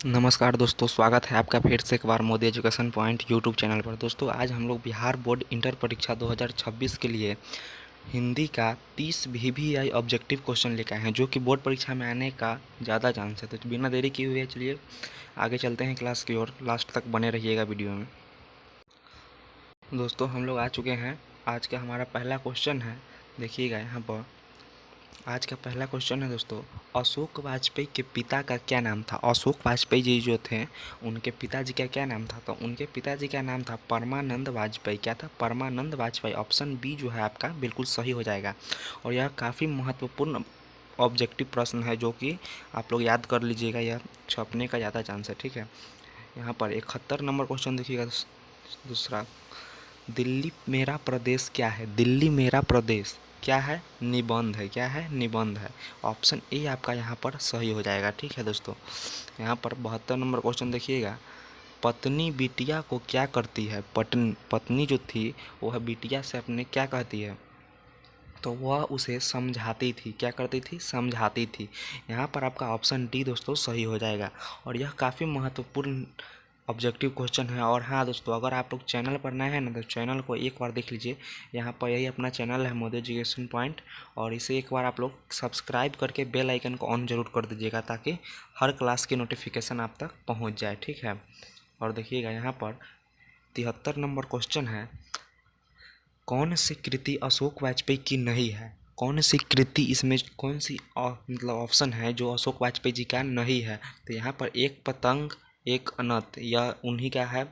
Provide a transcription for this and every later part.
नमस्कार दोस्तों, स्वागत है आपका फिर से एक बार Modi education point YouTube channel पर। दोस्तों आज हम लोग बिहार बोर्ड इंटर परीक्षा 2026 के लिए हिंदी का 30 VVI ऑब्जेक्टिव क्वेश्चन लेकर आए हैं, जो कि बोर्ड परीक्षा में आने का ज़्यादा चांस है। तो बिना देरी किए हुए चलिए आगे चलते हैं क्लास की ओर। लास्ट तक बने रहिएगा वीडियो में। दोस्तों हम लोग आ चुके हैं। आज का हमारा पहला क्वेश्चन है, देखिएगा यहाँ पर। आज का पहला क्वेश्चन है दोस्तों, अशोक वाजपेयी के पिता का क्या नाम था। अशोक वाजपेयी जी जो थे, उनके पिताजी का क्या नाम था। तो उनके पिताजी का नाम था परमानंद वाजपेयी। क्या था? परमानंद वाजपेयी। ऑप्शन बी जो है आपका बिल्कुल सही हो जाएगा। और यह काफ़ी महत्वपूर्ण ऑब्जेक्टिव प्रश्न है, जो कि आप लोग याद कर लीजिएगा, यह छपने का ज़्यादा चांस है। ठीक है, यहाँ पर 71 नंबर क्वेश्चन देखिएगा। दूसरा, दिल्ली मेरा प्रदेश क्या है। दिल्ली मेरा प्रदेश क्या है? निबंध है। क्या है? निबंध है। ऑप्शन ए आपका यहाँ पर सही हो जाएगा। ठीक है दोस्तों, यहाँ पर 72 नंबर क्वेश्चन देखिएगा। पत्नी बिटिया को क्या करती है। पत्नी जो थी वह बिटिया से अपने क्या कहती है, तो वह उसे समझाती थी। क्या करती थी? समझाती थी। यहाँ पर आपका ऑप्शन डी दोस्तों सही हो जाएगा। और यह काफ़ी महत्वपूर्ण ऑब्जेक्टिव क्वेश्चन है। और हाँ दोस्तों, अगर आप लोग चैनल पर नए हैं ना, तो चैनल को एक बार देख लीजिए। यहाँ पर यही अपना चैनल है मोदी एजुकेशन पॉइंट, और इसे एक बार आप लोग सब्सक्राइब करके बेल आइकन को ऑन जरूर कर दीजिएगा, ताकि हर क्लास की नोटिफिकेशन आप तक पहुँच जाए। ठीक है, और देखिएगा यहाँ पर 73 नंबर क्वेश्चन है, कौन सी कृति अशोक वाजपेयी की नहीं है। कौन सी कृति, इसमें कौन सी मतलब ऑप्शन है जो अशोक वाजपेयी जी का नहीं है। तो यहाँ पर एक पतंग, एक अनंत, यह उन्हीं का है।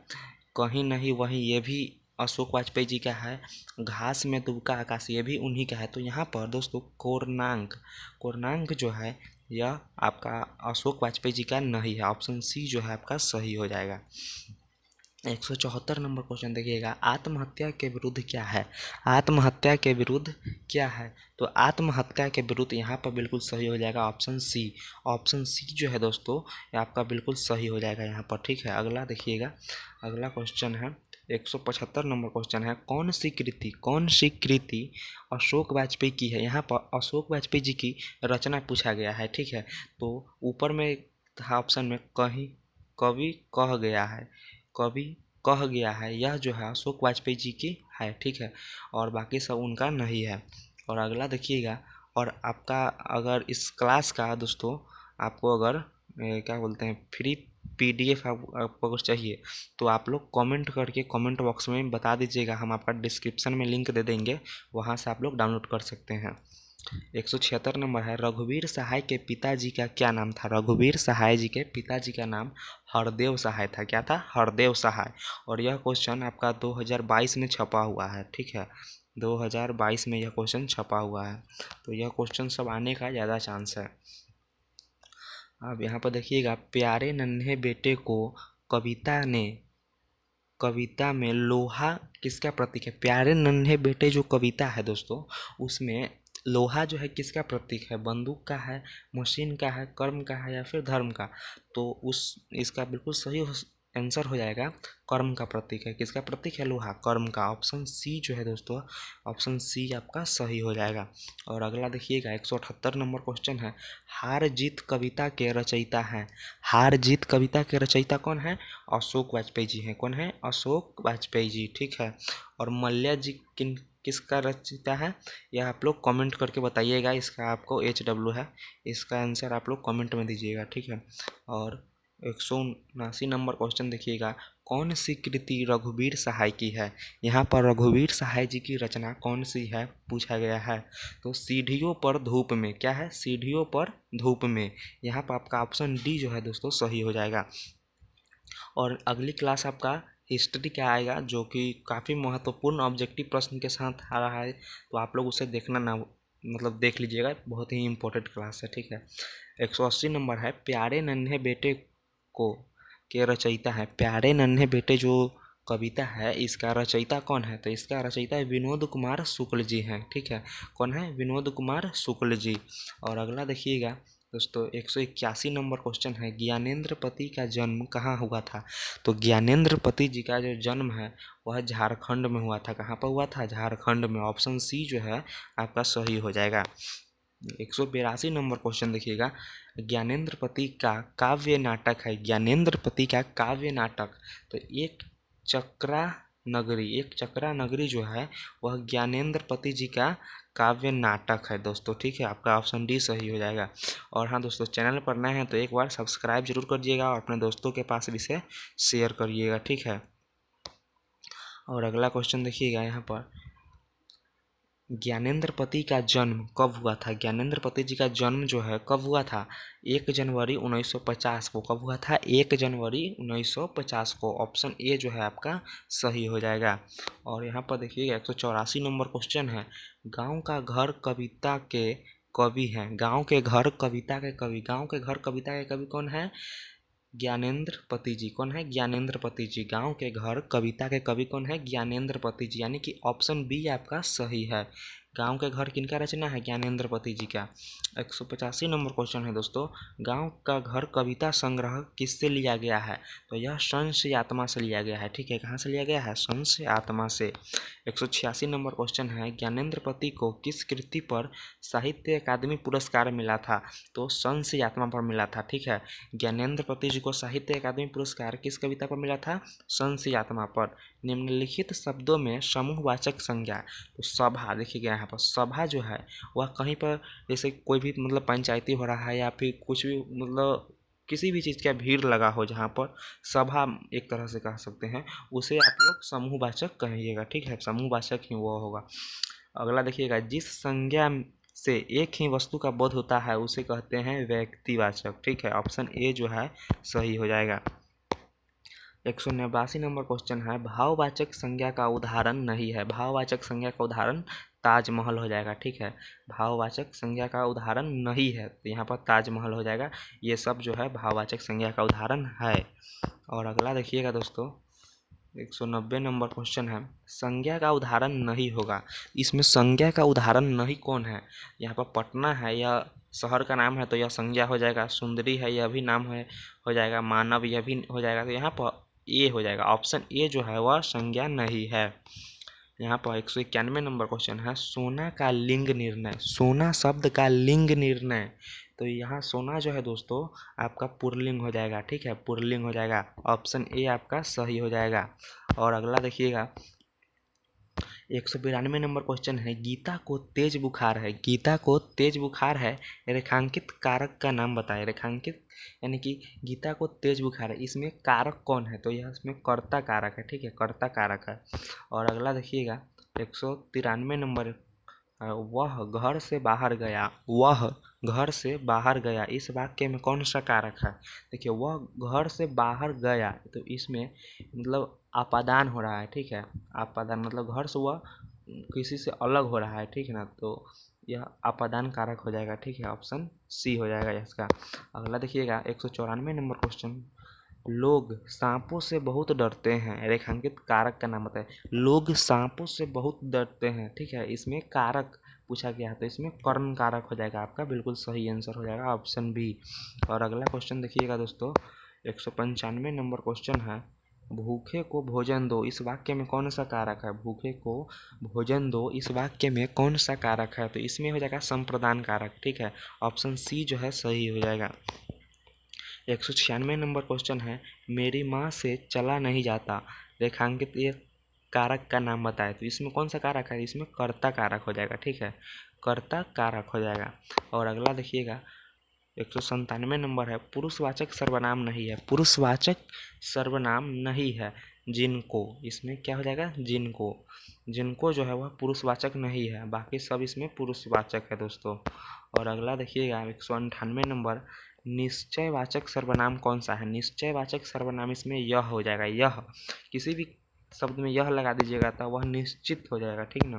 कहीं नहीं वहीं, ये भी अशोक वाजपेयी जी का है। घास में दुबका आकाश, ये भी उन्हीं का है। तो यहाँ पर दोस्तों कोरनांक, कोरनांक जो है यह आपका अशोक वाजपेयी जी का नहीं है। ऑप्शन सी जो है आपका सही हो जाएगा। 174 नंबर क्वेश्चन देखिएगा, आत्महत्या के विरुद्ध क्या है। आत्महत्या के विरुद्ध क्या है। तो आत्महत्या के विरुद्ध यहाँ पर बिल्कुल सही हो जाएगा ऑप्शन सी। ऑप्शन सी जो है दोस्तों, ये आपका बिल्कुल सही हो जाएगा यहाँ पर। ठीक है, अगला देखिएगा। अगला क्वेश्चन है 175 नंबर क्वेश्चन है, कौन सी कृति अशोक वाजपेयी की है। यहाँ पर अशोक वाजपेयी जी की रचना पूछा गया है। ठीक है, तो ऊपर में था ऑप्शन में कहीं कवि कह गया है, कवि कह गया है, यह जो है अशोक वाजपेयी जी की है। ठीक है, और बाकी सब उनका नहीं है। और अगला देखिएगा। और आपका अगर इस क्लास का दोस्तों, आपको अगर क्या बोलते हैं, फ्री PDF आपको अगर चाहिए, तो आप लोग कमेंट करके कमेंट बॉक्स में बता दीजिएगा। हम आपका डिस्क्रिप्शन में लिंक दे देंगे, वहाँ से आप लोग डाउनलोड कर सकते हैं। 176 नंबर है, रघुवीर सहाय के पिताजी का क्या नाम था। रघुवीर सहाय जी के पिताजी का नाम हरदेव सहाय था। क्या था? हरदेव सहाय। और यह क्वेश्चन आपका 2022 में छपा हुआ है। ठीक है, 2022 में यह क्वेश्चन छपा हुआ है। तो यह क्वेश्चन सब आने का ज़्यादा चांस है। अब यहाँ पर देखिएगा, प्यारे नन्हे बेटे को कविता में लोहा किसका प्रतीक है। प्यारे नन्हे बेटे जो कविता है दोस्तों, उसमें लोहा जो है किसका प्रतीक है। बंदूक का है, मशीन का है, कर्म का है, या फिर धर्म का। तो इसका बिल्कुल सही आंसर हो जाएगा, कर्म का प्रतीक है। किसका प्रतीक है? लोहा, कर्म का। ऑप्शन सी जो है दोस्तों, ऑप्शन सी आपका सही हो जाएगा। और अगला देखिएगा, 178 नंबर क्वेश्चन है, हार जीत कविता के रचयिता हैं। हार जीत कविता के रचयिता कौन है? अशोक वाजपेयी जी हैं। कौन है? अशोक वाजपेयी जी। ठीक है, और मल्ल्या जी किसका रचयिता है, यह आप लोग कमेंट करके बताइएगा। इसका आपको HW है, इसका आंसर आप लोग कमेंट में दीजिएगा। ठीक है, और 179 नंबर क्वेश्चन देखिएगा, कौन सी कृति रघुवीर सहाय की है। यहाँ पर रघुवीर सहाय जी की रचना कौन सी है पूछा गया है। तो सीढ़ियों पर धूप में, क्या है? सीढ़ियों पर धूप में। यहाँ पर आपका ऑप्शन डी जो है दोस्तों सही हो जाएगा। और अगली क्लास आपका हिस्ट्री का आएगा, जो कि काफ़ी महत्वपूर्ण ऑब्जेक्टिव प्रश्न के साथ आ रहा है। तो आप लोग उसे देखना ना, मतलब देख लीजिएगा, बहुत ही इंपॉर्टेंट क्लास है। ठीक है, 180 नंबर है, प्यारे नन्हे बेटे को के रचयिता है। प्यारे नन्हे बेटे जो कविता है, इसका रचयिता कौन है। तो इसका रचयिता विनोद कुमार शुक्ल जी हैं। ठीक है, कौन है? विनोद कुमार शुक्ल जी। और अगला देखिएगा दोस्तों, 181 नंबर क्वेश्चन है, ज्ञानेंद्रपति का जन्म कहाँ हुआ था। तो ज्ञानेंद्रपति जी का जो जन्म है वह झारखंड में हुआ था। कहाँ पर हुआ था? झारखंड में। ऑप्शन सी जो है आपका सही हो जाएगा। 182 नंबर क्वेश्चन देखिएगा। ज्ञानेंद्रपति का काव्य नाटक है, ज्ञानेंद्रपति का काव्य नाटक। तो एक चक्रा नगरी जो है वह ज्ञानेंद्रपति जी का काव्य नाटक है दोस्तों। ठीक है, आपका ऑप्शन डी सही हो जाएगा। और हाँ दोस्तों, चैनल पर नए हैं तो एक बार सब्सक्राइब जरूर करिएगा और अपने दोस्तों के पास भी इसे शेयर करिएगा। ठीक है, और अगला क्वेश्चन देखिएगा यहाँ पर, ज्ञानेंद्रपति का जन्म कब हुआ था? ज्ञानेंद्रपति जी का जन्म जो है कब हुआ था? 1 जनवरी 1950 को। कब हुआ था? 1 जनवरी 1950 को। ऑप्शन ए जो है आपका सही हो जाएगा। और यहाँ पर देखिएगा 184 नंबर क्वेश्चन है, गाँव का घर कविता के कवि हैं। गाँव के घर कविता के कवि, गाँव के घर कविता के कवि कौन है? ज्ञानेंद्रपति जी। कौन है? ज्ञानेंद्रपति जी। गांव के घर कविता के कवि कौन है? ज्ञानेंद्रपति जी, यानी कि ऑप्शन बी आपका सही है। गांव के घर किनका रचना है? ज्ञानेंद्रपति जी का। 185 नंबर क्वेश्चन है दोस्तों, गांव का घर कविता संग्रह किससे लिया गया है? तो यह संशय आत्मा से लिया गया है। ठीक है, कहाँ से लिया गया है? संशय आत्मा से। 186 नंबर क्वेश्चन है, ज्ञानेंद्रपति को किस कृति पर साहित्य अकादमी पुरस्कार मिला था? तो संशय आत्मा पर मिला था। ठीक है, ज्ञानेंद्रपति जी को साहित्य अकादमी पुरस्कार किस कविता पर मिला था? संशय आत्मा पर। निम्नलिखित शब्दों में समूहवाचक संज्ञा, तो सभा देखिएगा यहाँ पर, सभा जो है वह कहीं पर जैसे कोई भी मतलब पंचायती हो रहा है या फिर कुछ भी मतलब किसी भी चीज़ का भीड़ लगा हो जहाँ पर सभा एक तरह से कह सकते हैं, उसे आप लोग समूहवाचक कहिएगा। ठीक है, समूहवाचक ही वो होगा। अगला देखिएगा, जिस संज्ञा से एक ही वस्तु का बोध होता है उसे कहते हैं व्यक्तिवाचक। ठीक है, ऑप्शन ए जो है सही हो जाएगा। 189 नंबर क्वेश्चन है, भाववाचक संज्ञा का उदाहरण नहीं है। भाववाचक संज्ञा का उदाहरण ताजमहल हो जाएगा। ठीक है, भाववाचक संज्ञा का उदाहरण नहीं है तो यहाँ पर ताजमहल हो जाएगा। ये सब जो है भाववाचक संज्ञा का उदाहरण है। और अगला देखिएगा दोस्तों, 190 नंबर क्वेश्चन है, संज्ञा का उदाहरण नहीं होगा। इसमें संज्ञा का उदाहरण नहीं कौन है? यहाँ पर पटना है, यह शहर का नाम है तो यह संज्ञा हो जाएगा। सुंदरी है, यह भी नाम है, हो जाएगा। मानव, यह भी हो जाएगा। तो यहाँ पर ए हो जाएगा। ऑप्शन ए जो है वह संज्ञा नहीं है। यहाँ पर 191 नंबर क्वेश्चन है, सोना का लिंग निर्णय। सोना शब्द का लिंग निर्णय, तो यहाँ सोना जो है दोस्तों आपका पुल्लिंग हो जाएगा। ठीक है, पुल्लिंग हो जाएगा। ऑप्शन ए आपका सही हो जाएगा। और अगला देखिएगा, 192 नंबर क्वेश्चन है, गीता को तेज बुखार है। गीता को तेज बुखार है, रेखांकित कारक का नाम बताएं। रेखांकित यानी कि गीता को तेज बुखार है, इसमें कारक कौन है? तो यह इसमें कर्ता कारक है। ठीक है, कर्ता कारक है। और अगला देखिएगा 193 नंबर, वह घर से बाहर गया। वह घर से बाहर गया, इस वाक्य में कौन सा कारक है? देखिए, वह घर से बाहर गया, तो इसमें मतलब आपादान हो रहा है। ठीक है, आपादान मतलब घर से वह किसी से अलग हो रहा है। ठीक है ना, तो यह आपादान कारक हो जाएगा। ठीक है, ऑप्शन सी हो जाएगा इसका। अगला देखिएगा 194 नंबर क्वेश्चन, लोग सांपों से बहुत डरते हैं, रेखांकित कारक का नाम बताएं। लोग सांपों से बहुत डरते हैं। ठीक है, इसमें कारक पूछा गया है तो इसमें कर्ण कारक हो जाएगा आपका, बिल्कुल सही आंसर हो जाएगा ऑप्शन बी। और अगला क्वेश्चन देखिएगा दोस्तों, 195 नंबर क्वेश्चन है, भूखे को भोजन दो, इस वाक्य में कौन सा कारक है? भूखे को भोजन दो, इस वाक्य में कौन सा कारक है? तो इसमें हो जाएगा संप्रदान कारक। ठीक है, ऑप्शन सी जो है सही हो जाएगा। 196 नंबर क्वेश्चन है, मेरी माँ से चला नहीं जाता, रेखांकित ये कारक का नाम बताए। तो इसमें कौन सा कारक है? इसमें कर्ता कारक हो जाएगा। ठीक है, कर्ता कारक हो जाएगा। और अगला देखिएगा 197 नंबर है, पुरुषवाचक सर्वनाम नहीं है। पुरुषवाचक सर्वनाम नहीं है जिनको, इसमें क्या हो जाएगा? जिनको। जिनको जो है वह पुरुषवाचक नहीं है, बाकी सब इसमें पुरुषवाचक है दोस्तों। और अगला देखिएगा 198 नंबर, निश्चयवाचक सर्वनाम कौन सा है? निश्चयवाचक सर्वनाम इसमें यह हो जाएगा। यह किसी भी शब्द में यह लगा दीजिएगा तो वह निश्चित हो जाएगा। ठीक ना,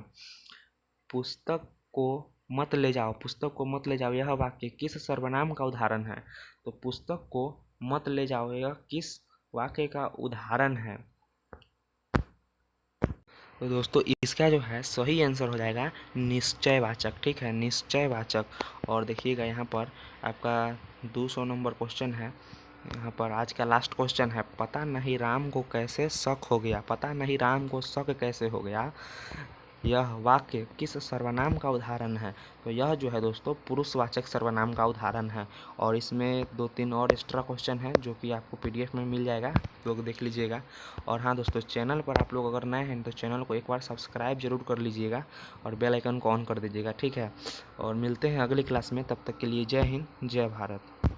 पुस्तक को मत ले जाओ, पुस्तक को मत ले जाओ, यह वाक्य किस सर्वनाम का उदाहरण है? तो पुस्तक को मत ले जाओ यह किस वाक्य का उदाहरण है? तो दोस्तों इसका जो है सही आंसर हो जाएगा निश्चयवाचक। ठीक है, निश्चयवाचक। और देखिएगा यहाँ पर आपका 200 नंबर क्वेश्चन है। यहाँ पर आज का लास्ट क्वेश्चन है, पता नहीं राम को कैसे शक हो गया। पता नहीं राम को शक कैसे हो गया। यह वाक्य किस सर्वनाम का उदाहरण है? तो यह जो है दोस्तों पुरुषवाचक सर्वनाम का उदाहरण है। और इसमें 2-3 और एक्स्ट्रा क्वेश्चन हैं जो कि आपको पीडीएफ में मिल जाएगा, लोग देख लीजिएगा। और हाँ दोस्तों, चैनल पर आप लोग अगर नए हैं तो चैनल को एक बार सब्सक्राइब जरूर कर लीजिएगा और बेल आइकन को ऑन कर दीजिएगा, ठीक है। और मिलते हैं अगली क्लास में, तब तक के लिए जय हिंद, जय भारत।